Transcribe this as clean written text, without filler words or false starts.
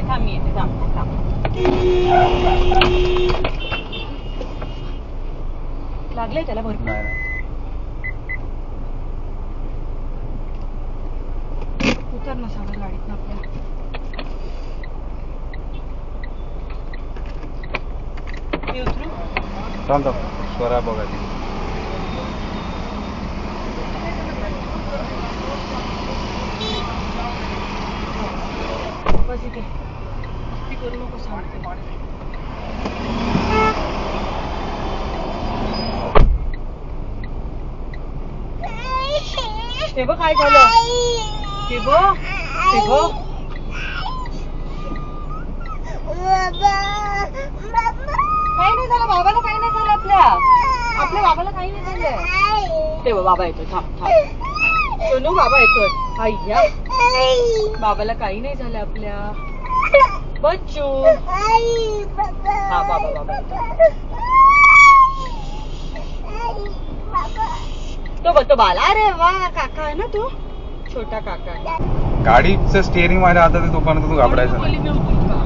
थांब मी येते थांब. लागलंय त्याला भरपूर. नाही उतर ना सागर गाडीत आपल्या. मी उतरू. थांब स्वरा बघा बस इथे मस्ती करू नको सांगते. ते बघ काय झालं. ते बघ ते बघ. काही नाही झालं बाबाला. काही नाही झालं आपल्या बाबाला. काही नाही झालं. ते बघ बाबा येतोय. थांब सोनू बाबा येतोय. अय्या बाबाला काही नाही झालं आपल्या. बच्चू हा बाबा तो बाला. अरे वा काका आहे ना तू. छोटा काका आहे. गाडीचं स्टिअरिंग माझ्या हातात आहे तोपर्यंत तू घाबरायचं बोली मी उतरू का.